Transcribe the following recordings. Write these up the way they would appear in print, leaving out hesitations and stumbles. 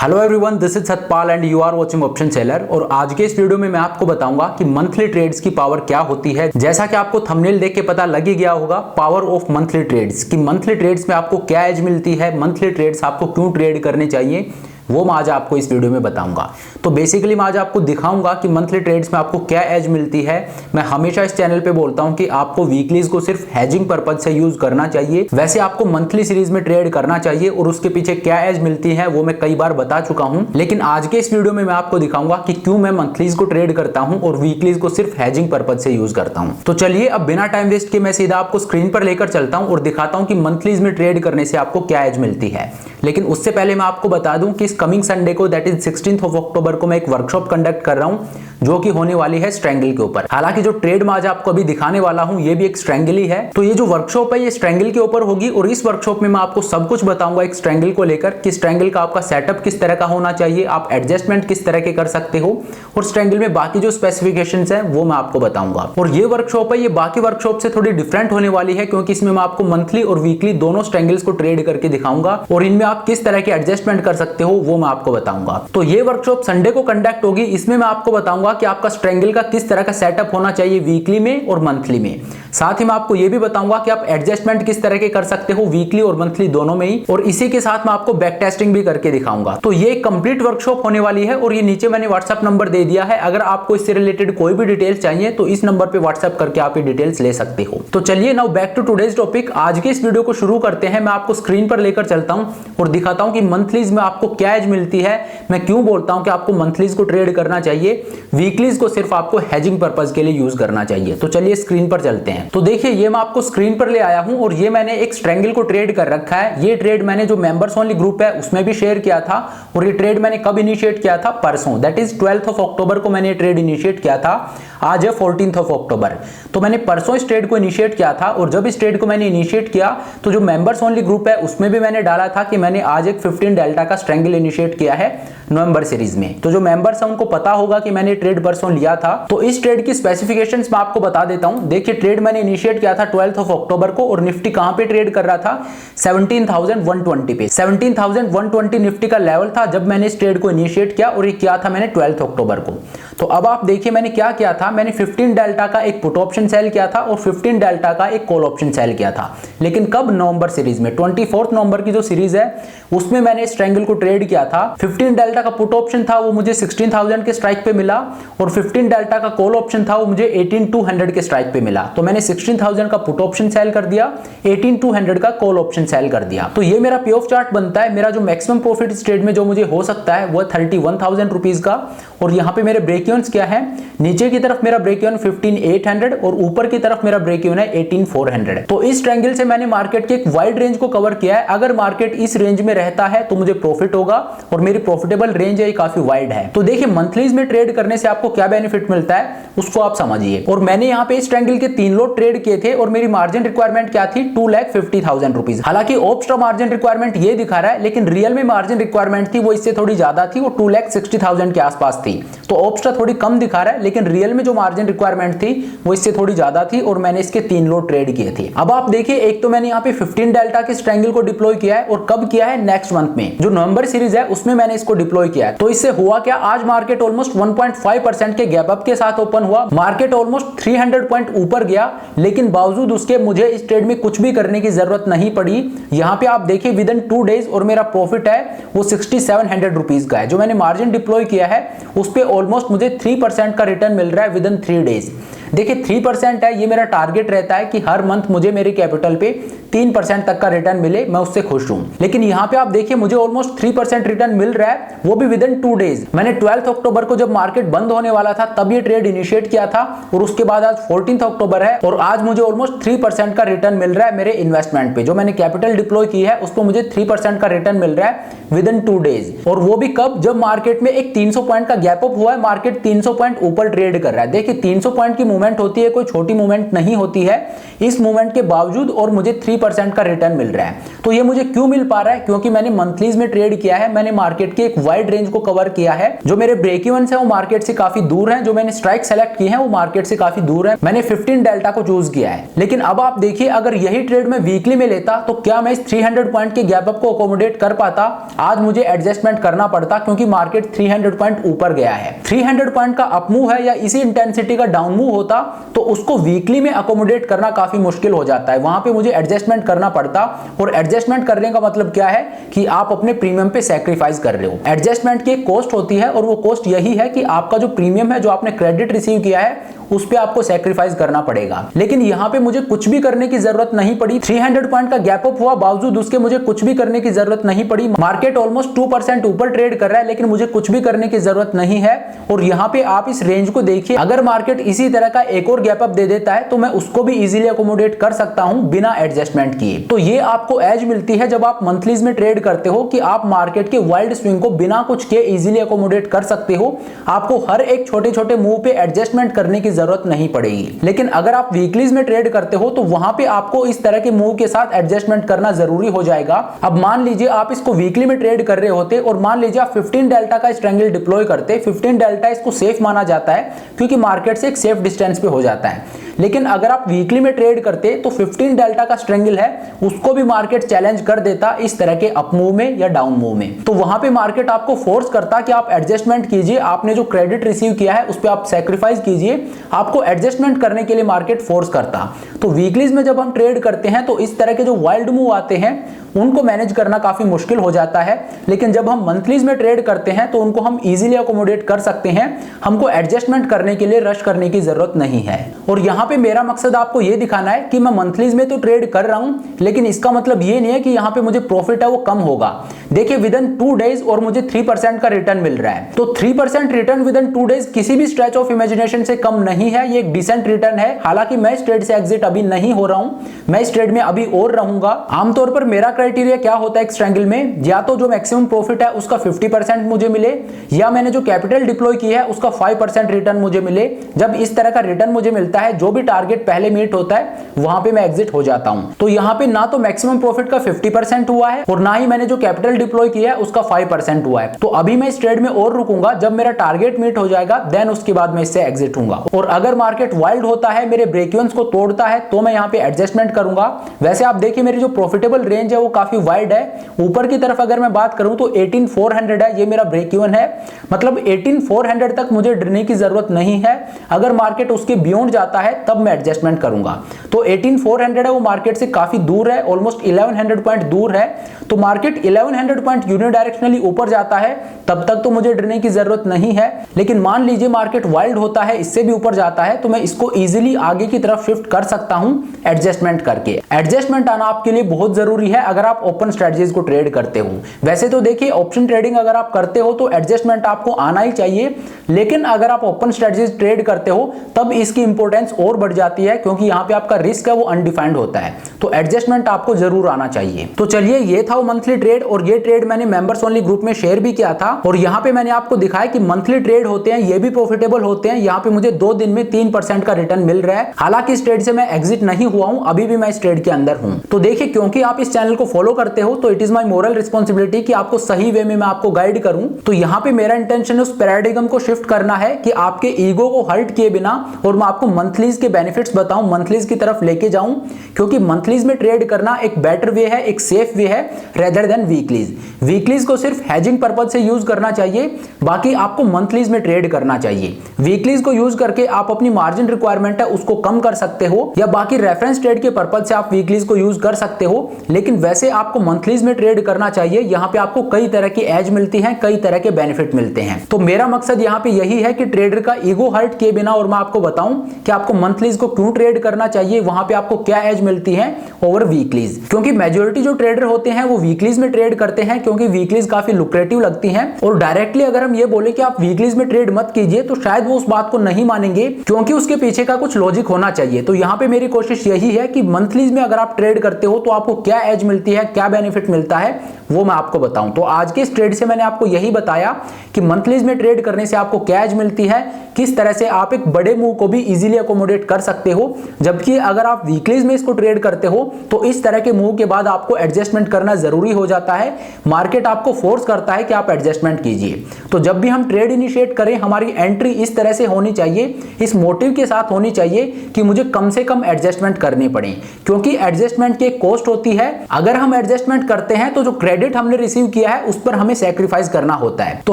Hello everyone, this is Satpal and you are watching option seller. और आज के इस वीडियो में मैं आपको बताऊंगा कि मंथली ट्रेड्स की पावर क्या होती है। जैसा कि आपको थंबनेल देख के पता लग ही गया होगा, पावर ऑफ मंथली ट्रेड्स कि मंथली ट्रेड्स में आपको क्या एज मिलती है, मंथली ट्रेड्स आपको क्यों ट्रेड करने चाहिए, वो मैं आज आपको इस वीडियो में बताऊंगा। तो बेसिकली मैं आज आपको दिखाऊंगा कि मंथली ट्रेड्स में आपको क्या एज मिलती है। मैं हमेशा इस चैनल पे बोलता हूं कि आपको वीकलीज को सिर्फ हेजिंग पर्पज से यूज करना चाहिए, वैसे आपको मंथली सीरीज में ट्रेड करना चाहिए और उसके पीछे क्या एज मिलती है वो मैं कई बार बता चुका हूं। लेकिन आज के इस वीडियो में मैं आपको दिखाऊंगा कि क्यों मैं मंथलीज को ट्रेड करता हूं और वीकलीज को सिर्फ हेजिंग पर्पज से यूज करता हूं। तो चलिए अब बिना टाइम वेस्ट के मैं सीधा आपको स्क्रीन पर लेकर चलता हूं और दिखाता हूं कि मंथलीज में ट्रेड करने से आपको क्या एज मिलती है। लेकिन उससे पहले मैं आपको बता दूं कि इस कमिंग संडे को that is 16th of October को मैं एक वर्कशॉप कंडक्ट कर रहा हूं जो कि होने वाली है स्ट्रैंगल के ऊपर। हालांकि जो ट्रेड मैं आज आपको अभी दिखाने वाला हूं ये भी एक स्ट्रैंगल ही है। तो ये जो वर्कशॉप है ये स्ट्रैंगल के ऊपर होगी और इस वर्कशॉप में मैं आपको सब कुछ बताऊंगा एक स्ट्रैंगल को लेकर कि स्ट्रैंगल का आपका सेटअप किस तरह का होना चाहिए, आप एडजस्टमेंट किस तरह के कर सकते हो और स्ट्रैंगल में बाकी जो स्पेसिफिकेशंस हैं वो मैं आपको बताऊंगा। और ये वर्कशॉप है ये बाकी वर्कशॉप से थोड़ी डिफरेंट होने वाली है क्योंकि इसमें मैं आपको मंथली और वीकली दोनों स्ट्रैंगल्स को ट्रेड करके दिखाऊंगा और इनमें आप किस तरह के एडजस्टमेंट कर सकते हो वो मैं आपको बताऊंगा। तो ये वर्कशॉप संडे को कंडक्ट होगी, इसमें मैं आपको बताऊंगा कि आपका स्ट्रैंगल का किस तरह का सेटअप होना चाहिए वीकली में और मंथली में। साथ ही मैं आपको यह भी बताऊंगा कि आप एडजस्टमेंट किस तरह के कर सकते हो वीकली और मंथली दोनों में ही, और इसी के साथ मैं आपको बैक टेस्टिंग भी करके दिखाऊंगा। तो ये एक कंप्लीट वर्कशॉप होने वाली है और ये नीचे मैंने व्हाट्सएप नंबर दे दिया है। अगर आपको इससे रिलेटेड कोई भी डिटेल्स चाहिए तो इस नंबर पे व्हाट्सएप करके आप ये डिटेल्स ले सकते हो। तो चलिए now back to today's topic. आज के इस वीडियो को शुरू करते हैं। मैं आपको स्क्रीन पर लेकर चलता हूं और दिखाता हूं कि मंथलीज में आपको क्या एज मिलती है, मैं क्यों बोलता हूं कि आपको मंथलीज को ट्रेड करना चाहिए, वीकलीज को सिर्फ आपको हेजिंग पर्पज के लिए यूज करना चाहिए। तो चलिए स्क्रीन पर चलते हैं। तो देखिए ये मैं आपको स्क्रीन पर ले आया हूं और ये मैंने एक स्ट्रैंगल को ट्रेड कर रखा है। ये ट्रेड मैंने जो मेंबर्स ओनली ग्रुप है उसमें भी शेयर किया था और ये ट्रेड मैंने कब इनिशिएट किया था, परसों that is 12th of October को मैंने ट्रेड इनिशिएट किया था। आज है 14th ऑफ अक्टूबर, तो मैंने परसों इस ट्रेड को इनिशिएट किया था और जब इस ट्रेड को मैंने इनिशिएट किया तो जो मेंबर्स ओनली ग्रुप है उसमें भी मैंने डाला था कि मैंने आज एक 15 डेल्टा का स्ट्रैंगल इनिशिएट किया है नवंबर सीरीज में। तो जो मेंबर्स हैं उनको पता होगा कि मैंने ट्रेड परसों लिया था। तो इस ट्रेड की स्पेसिफिकेशंस मैं आपको बता देता हूं। देखिए ट्रेड मैंने इनिशिएट किया था 12th ऑफ अक्टूबर को और निफ्टी कहां पे ट्रेड कर रहा था, 17,120 पे। 17,120 निफ्टी का लेवल था जब मैंने इस ट्रेड को इनिशिएट किया और ये किया था मैंने 12th अक्टूबर को। तो अब आप देखिए मैंने क्या किया था, मैंने 15 डेल्टा का एक पुट ऑप्शन सेल किया था और 15 डेल्टा का एक कॉल ऑप्शन सेल किया था। लेकिन कब, नवंबर सीरीज में 24 नवंबर की जो सीरीज है उसमें मैंने इस ट्रायंगल को ट्रेड किया था। 15 डेल्टा का पुट ऑप्शन था वो मुझे 16,000 के स्ट्राइक पे मिला और 15 डेल्टा का कॉल ऑप्शन था वो मुझे 18,200 के स्ट्राइक पे मिला। तो मैंने 16,000 का पुट ऑप्शन सेल कर दिया, 18,200 का कॉल ऑप्शन सेल कर दिया। तो ये मेरा पे ऑफ चार्ट बनता है। मेरा जो मैक्सिमम प्रॉफिट इस ट्रेड में जो मुझे हो सकता है वो 31,000 रुपीज का। और यहाँ पे मेरे ब्रेक इवन्स क्या है, नीचे की तरफ मेरा ब्रेक इवन 15,800 और ऊपर की तरफ मेरा ब्रेक इवन है 18,400। तो इस ट्रायंगल से मैंने मार्केट के एक वाइड रेंज को कवर किया है। अगर मार्केट इस रेंज में रहता है तो मुझे प्रॉफिट होगा और मेरी प्रॉफिटेबल रेंज है काफी वाइड है। तो देखिए मंथलीज में ट्रेड करने से आपको क्या बेनिफिट मिलता है उसको आप समझिए। और मैंने यहाँ पे इस ट्रायंगल के 3 लोट ट्रेड किए थे और मेरी मार्जिन रिक्वायरमेंट क्या थी, 2,50,000 रुपीज। हालांकि ऑप्स्ट्रा मार्जिन रिक्वायरमेंट ये दिखा रहा है लेकिन रियल में मार्जिन रिक्वायरमेंट थी वो इससे थोड़ी ज्यादा थी, वो 2,60,000 के आसपास थी। तो ऑप्स्ट्रा थोड़ी कम दिखा रहा है लेकिन रियल में जो मार्जिन रिक्वायरमेंट थी वो इससे थोड़ी ज्यादा थी और मैंने इसके 3 लोट ट्रेड किए थे। अब आप देखिए एक तो मैंने यहाँ पे 15 डेल्टा के ट्रायंगल को डिप्लॉय किया है और कब किया है, नेक्स्ट मंथ में जो नवंबर सीरीज है उसमें मैंने इसको डिप्लॉय किया है। तो इससे हुआ क्या, आज मार्केट ऑलमोस्ट 1.5% के गैप अप के साथ ओपन हुआ। मार्केट ऑलमोस्ट 300 पॉइंट ऊपर गया लेकिन बावजूद उसके मुझे इस ट्रेड में कुछ भी करने की जरूरत नहीं पड़ी। यहाँ पे आप देखिए विद इन 2 डेज और मेरा प्रॉफिट है वो 6,700 रुपीज का है। जो मैंने मार्जिन डिप्लॉय किया है उस पे ऑलमोस्ट मुझे 3% का रिटर्न मिल रहा है विद इन 3 डेज। देखिए 3% है, ये मेरा टारगेट रहता है कि हर मंथ मुझे मेरी कैपिटल पे 3% तक का रिटर्न मिले, मैं उससे खुश हूं। लेकिन यहाँ पे आप देखिए मुझे ऑलमोस्ट 3% रिटर्न मिल रहा है वो भी विद इन 2 डेज। मैंने 12th अक्टूबर को जब मार्केट बंद होने वाला था तब ये ट्रेड इनिशिएट किया था और उसके बाद आज 14th अक्टूबर है और आज मुझे ऑलमोस्ट 3% का रिटर्न मिल रहा है मेरे इन्वेस्टमेंट पे। जो मैंने कैपिटल डिप्लॉय की है उस पर मुझे 3% का रिटर्न मिल रहा है विद इन 2 डेज। और वो भी कब, जब मार्केट में एक 300 पॉइंट का गैप अप हुआ है, मार्केट 300 पॉइंट ऊपर ट्रेड कर रहा है। देखिए 300 पॉइंट की मूवमेंट होती है कोई छोटी मूवमेंट नहीं होती है। इस मूवमेंट के बावजूद और मुझे 3% का रिटर्न मिल रहा है। तो ये मुझे क्यों मिल पा रहा है? क्योंकि मैंने मंथलीज में ट्रेड किया है, मैंने मार्केट के एक वाइड रेंज को कवर किया है। जो मेरे ब्रेक इवन्स है वो मार्केट से काफी दूर है, जो मैंने स्ट्राइक सेलेक्ट की है वो मार्केट से काफी दूर है। मैंने 15 डेल्टा को चूज किया है। लेकिन अब आप देखिए, अगर यही ट्रेड मैं वीकली में लेता तो क्या मैं इस 300 पॉइंट के गैप अप को अकोमोडेट कर पाता? आज मुझे एडजस्टमेंट करना पड़ता, क्योंकि मार्केट 300 पॉइंट ऊपर गया है। 300 पॉइंट का अप मूव है या इसी इंटेंसिटी का डाउन मूव होता तो उसको वीकली में अकोमोडेट करना काफी मुश्किल हो जाता है। वहां पे मुझे एडजस्टमेंट करना पड़ता, और एडजस्टमेंट करने का मतलब क्या है कि आप अपने प्रीमियम पे सैक्रिफाइस कर रहे हो। एडजस्टमेंट की एक कॉस्ट होती है, और वो कॉस्ट यही है कि आपका जो प्रीमियम है, जो आपने क्रेडिट रिसीव किया है, उस पे आपको सैक्रिफाइस करना पड़ेगा। लेकिन यहाँ पे मुझे कुछ भी करने की जरूरत नहीं पड़ी। 300 पॉइंट का गैप अप हुआ, बावजूद उसके मुझे कुछ भी करने की जरूरत नहीं पड़ी। मार्केट ऑलमोस्ट 2% ऊपर ट्रेड कर रहा है, लेकिन मुझे कुछ भी करने की जरूरत नहीं है। और यहाँ पे आप इस रेंज को देखिए, अगर मार्केट इसी तरह का एक और गैप अप दे देता है तो मैं उसको भी इजीली अकोमोडेट कर सकता हूं बिना एडजस्टमेंट किए। तो ये आपको एज मिलती है जब आप मंथलीज में ट्रेड करते हो, कि आप मार्केट के वाइल्ड स्विंग को बिना कुछ किए इजीली अकोमोडेट कर सकते हो। आपको हर एक छोटे छोटे मूव पे एडजस्टमेंट करने की जरूरत नहीं पड़ेगी। लेकिन अगर आप वीकलीज में ट्रेड करते हो तो वहां पे आपको इस तरह के मूव के साथ एडजस्टमेंट करना जरूरी हो जाएगा। अब मान लीजिए आप इसको वीकली में ट्रेड कर रहे होते, और मान लीजिए आप 15 डेल्टा का स्ट्रेंगल डिप्लॉय करते। 15 डेल्टा इसको सेफ माना जाता है, क्योंकि मार्केट से एक सेफ डिस्टेंस पे हो जाता है। लेकिन अगर आप वीकली में ट्रेड करते तो 15 डेल्टा का स्ट्रेंगल है, उसको भी मार्केट चैलेंज कर देता इस तरह के अप मूव में या डाउन मूव में। तो वहां पे मार्केट आपको फोर्स करता कि आप एडजस्टमेंट कीजिए, आपने जो क्रेडिट रिसीव किया है उस पर आप सैक्रिफाइस कीजिए। आपको एडजस्टमेंट करने के लिए मार्केट फोर्स करता। तो वीकलीज में जब हम ट्रेड करते हैं तो इस तरह के जो वाइल्ड मूव आते हैं उनको मैनेज करना काफी मुश्किल हो जाता है। लेकिन जब हम मंथलीज में ट्रेड करते हैं तो उनको हम इजीली अकोमोडेट कर सकते हैं। हमको एडजस्टमेंट करने के लिए रश करने की जरूरत नहीं है। और यहाँ पे मेरा मकसद आपको ये दिखाना है कि मैं मंथलीज में तो ट्रेड कर रहा हूं, लेकिन इसका मतलब ये नहीं है कि यहाँ पे मुझे प्रॉफिट है वो कम होगा। देखिए, विदिन 2 डेज और मुझे 3% का रिटर्न मिल रहा है। तो 3% रिटर्न विदिन 2 डेज किसी भी स्ट्रेच ऑफ इमेजिनेशन से कम नहीं है। ये एक डिसेंट रिटर्न है। हालांकि मैं इस ट्रेड से एग्जिट अभी नहीं हो रहा हूं, मैं इस ट्रेड में अभी और रहूंगा। आमतौर पर मेरा क्राइटेरिया क्या होता है एक स्ट्रैंगल में, या तो जो मैक्सिमम प्रॉफिट है उसका 50% मुझे मिले, या मैंने जो कैपिटल डिप्लॉय की है उसका 5% रिटर्न मुझे मिले। जब इस तरह का रिटर्न मुझे मिलता है, जो भी टारगेट पहले मीट होता है वहां पे मैं एग्जिट हो जाता हूं। तो यहाँ पे ना तो मैक्सिमम प्रॉफिट का 50% हुआ है, और ना ही मैंने जो कैपिटल डिप्लॉय किया है उसका 5% हुआ है। तो अभी मैं इस ट्रेड में और रुकूंगा, जब मेरा टारगेट मीट हो जाएगा देन उसके बाद मैं इससे एग्जिट होऊंगा। और अगर मार्केट वाइल्ड होता है, मेरे ब्रेक इवन्स को तोड़ता है, तो मैं यहाँ पे एडजस्टमेंट करूंगा। वैसे आप देखिए, मेरी जो प्रॉफिटेबल रेंज है वो काफी वाइड है। ऊपर की तरफ अगर मैं बात करूं तो 18400 है, ये मेरा ब्रेक इवन है। मतलब 18400 तक मुझे डरने की जरूरत नहीं है। अगर मार्केट उसके बियॉन्ड जाता है तब मैं एडजस्टमेंट करूंगा। तो 18400 है, वो मार्केट से काफी दूर है, ऑलमोस्ट 1100 पॉइंट दूर है। तो मार्केट 1100 पॉइंट यूनिडायरेक्शनली ऊपर जाता है तब तक तो मुझे डरने की जरूरत नहीं है। लेकिन मान लीजिए मार्केट वाइल्ड होता है, इससे भी ऊपर जाता है, तो मैं इसको इजीली आगे की तरफ शिफ्ट कर सकता हूं एडजस्टमेंट करके। एडजस्टमेंट आना आपके लिए बहुत जरूरी है अगर आप ओपन स्ट्रेटजीज को ट्रेड करते हो। वैसे तो देखिए, ऑप्शन ट्रेडिंग अगर आप करते हो तो एडजस्टमेंट आपको आना ही चाहिए, लेकिन अगर आप ओपन स्ट्रेटजीज ट्रेड करते हो तब इसकी इंपॉर्टेंस और बढ़ जाती है, क्योंकि यहाँ पे आपका रिस्क है वो अनडिफाइंड होता है। तो एडजस्टमेंट आपको जरूर आना चाहिए। तो चलिए, ये था मंथली ट्रेड, और ये ट्रेड मैंने मेंबर्स ओनली ग्रुप में शेयर भी किया था। और यहाँ पे मैंने आपको दिखाया कि मंथली ट्रेड होते हैं, ये भी प्रॉफिटेबल होते हैं। यहाँ पे मुझे 2 दिन में 3% का रिटर्न मिल रहा है। हालांकि इस ट्रेड से मैं एग्जिट नहीं हुआ हूं, अभी भी मैं इस ट्रेड के अंदर हूं। तो देखिए, क्योंकि आप इस चैनल को फॉलो करते हो तो it is my moral responsibility कि आपको सही वे में मैं आपको गाइड करूं। तो यहाँ पे मेरा इंटेंशन है उस पैराडिगम को शिफ्ट करना है कि आपके ईगो को हर्ट किए बिना, और मैं आपको मंथलीज के बेनिफिट्स बताऊं, मंथलीज की तरफ लेके जाऊं, क्योंकि मंथलीज में ट्रेड करना एक बेटर वे है, एक सेफ वे है रेदर देन वीकलीज। वीकलीज को सिर्फ हेजिंग पर्पज से यूज करना चाहिए, बाकी आपको मंथलीज में ट्रेड करना चाहिए। वीकलीज को यूज करके आप अपनी मार्जिन रिक्वायरमेंट है उसको कम कर सकते हो, या बाकी रेफरेंस ट्रेड के पर्पज से आप वीकलीज को यूज कर सकते हो। लेकिन वैसे आपको मंथलीज में ट्रेड करना चाहिए। यहाँ पे आपको कई तरह की एज मिलती है, कई तरह के बेनिफिट मिलते हैं। तो मेरा मकसद यहाँ पे यही है कि ट्रेडर का ईगो हर्ट किए बिना, और मैं आपको बताऊं कि आपको मंथलीज को क्यों ट्रेड करना चाहिए, वहां पे आपको क्या एज मिलती है ओवर वीकलीज। क्योंकि मेजॉरिटी जो ट्रेडर होते हैं वो वीकलीज में ट्रेड करते हैं, क्योंकि वीकलीज काफी लुक्रेटिव लगती हैं। और डायरेक्टली अगर हम ये बोले कि आप वीकलीज में ट्रेड मत कीजिए, तो शायद वो उस बात को नहीं मानेंगे, क्योंकि उसके पीछे का कुछ लॉजिक होना चाहिए। तो यहाँ पे मेरी कोशिश यही है कि मंथलीज में अगर आप ट्रेड करते हो तो आपको क्या एज मिलती मिलती है, क्या बेनिफिट मिलता है, वो मैं आपको बताऊं। तो आज के इस ट्रेड से मैंने आपको यही बताया कि मंथलीज में ट्रेड करने से आपको क्या एज मिलती है, किस तरह से आप एक बड़े मूव को भी इजीली अकोमोडेट कर सकते हो, जबकि अगर आप वीकलीज में इसको ट्रेड करते हो तो इस तरह के मूव के बाद आपको एडजस्टमेंट करना जरूरी हो जाता है। मार्केट आपको फोर्स करता है कि आप एडजस्टमेंट कीजिए। तो जब भी हम ट्रेड इनिशिएट करें, हमारी एंट्री इस तरह से होनी चाहिए, इस मोटिव के साथ होनी चाहिए कि मुझे कम से कम एडजस्टमेंट करने पड़े, क्योंकि एडजस्टमेंट की एक कॉस्ट होती है। अगर हम एडजस्टमेंट करते हैं तो जो क्रेडिट हमने रिसीव किया है उस पर हमें सैक्रिफाइस करना होता है। तो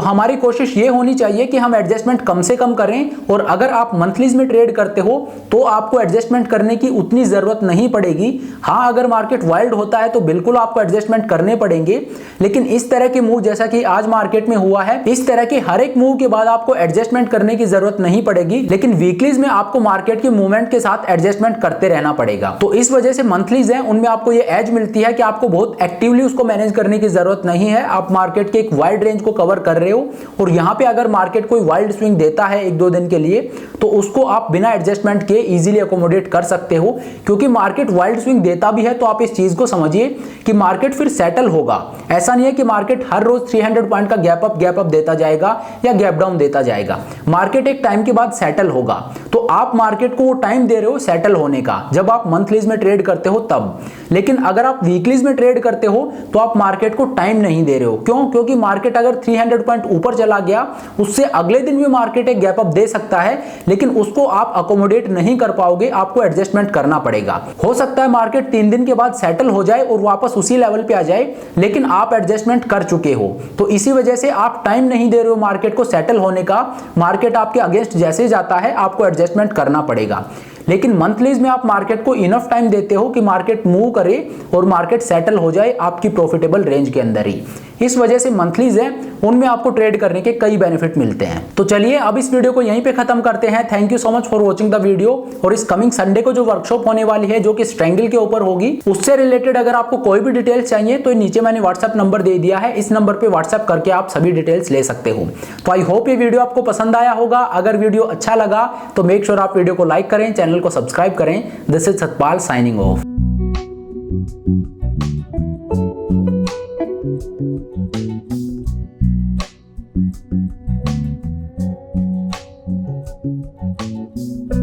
हमारी कोशिश ये होनी चाहिए कि हम एडजस्टमेंट कम से कम करें। और अगर आप मंथलीज में ट्रेड करते हो तो आपको एडजस्टमेंट करने की उतनी जरूरत नहीं पड़ेगी। हां, अगर मार्केट वाइल्ड होता है तो बिल्कुल आपको एडजस्टमेंट करने पड़ेंगे, लेकिन इस तरह के मूव जैसा कि आज मार्केट में हुआ है, इस तरह के हर एक मूव के बाद आपको एडजस्टमेंट करने की जरूरत नहीं पड़ेगी। लेकिन वीकलीज में आपको मार्केट के मूवमेंट के साथ एडजस्टमेंट करते रहना पड़ेगा। तो इस वजह से मंथलीज हैं उनमें आपको ये एज मिलती है कि आपको बहुत एक्टिवली उसको मैनेज करने की जरूरत नहीं है। आप मार्केट के एक वाइड रेंज को कवर कर रहे हो और यहां पे अगर मार्केट कोई वाइल्ड स्विंग देता है 1-2 दिन के लिए तो उसको आप बिना एडजस्टमेंट के इजीली अकोमोडेट कर सकते हो। क्योंकि मार्केट वाइल्ड स्विंग देता भी है तो आप इस चीज को समझिए कि मार्केट फिर सेटल होगा। ऐसा नहीं है कि मार्केट हर रोज 300 पॉइंट का गैप अप देता जाएगा या गैप डाउन देता जाएगा। मार्केट एक टाइम के बाद सेटल होगा। तो आप मार्केट को वो टाइम दे रहे हो सेटल होने का जब आप मंथलीज में ट्रेड करते हो तब। लेकिन अगर आप वीकलीज में ट्रेड करते हो तो आप मार्केट को टाइम नहीं दे रहे हो। क्यों? क्योंकि मार्केट अगर 300 पॉइंट ऊपर चला गया, उससे अगले दिन भी मार्केट एक गैप अप दे सकता है, लेकिन उसको आप अकोमोडेट नहीं कर पाओगे, आपको एडजस्टमेंट करना पड़ेगा। हो सकता है मार्केट 3 दिन के बाद सेटल हो जाए और वापस उसी लेवल पे आ जाए, लेकिन आप एडजस्टमेंट कर चुके हो। तो इसी वजह से आप टाइम नहीं दे रहे हो मार्केट को सेटल होने का। मार्केट आपके अगेंस्ट जैसे जाता है आपको एडजस्टमेंट करना पड़ेगा। लेकिन मंथलीज में आप मार्केट को इनफ टाइम देते हो कि मार्केट मूव करे और मार्केट सेटल हो जाए आपकी प्रॉफिटेबल रेंज के अंदर ही। इस वजह से मंथलीज है उनमें आपको ट्रेड करने के कई बेनिफिट मिलते हैं। तो चलिए अब इस वीडियो को यहीं पे खत्म करते हैं। Thank you so much for watching the video. और इस कमिंग संडे को जो वर्कशॉप होने वाली है जो कि स्ट्रैंगल के ऊपर होगी, उससे रिलेटेड अगर आपको कोई भी डिटेल्स चाहिए तो नीचे मैंने व्हाट्सएप नंबर दे दिया है, इस नंबर पे व्हाट्सएप करके आप सभी डिटेल्स ले सकते हो। तो आई होप ये वीडियो आपको पसंद आया होगा। अगर वीडियो अच्छा लगा तो मेक श्योर आप वीडियो को लाइक करें, चैनल को सब्सक्राइब करें। This is Satpal signing off.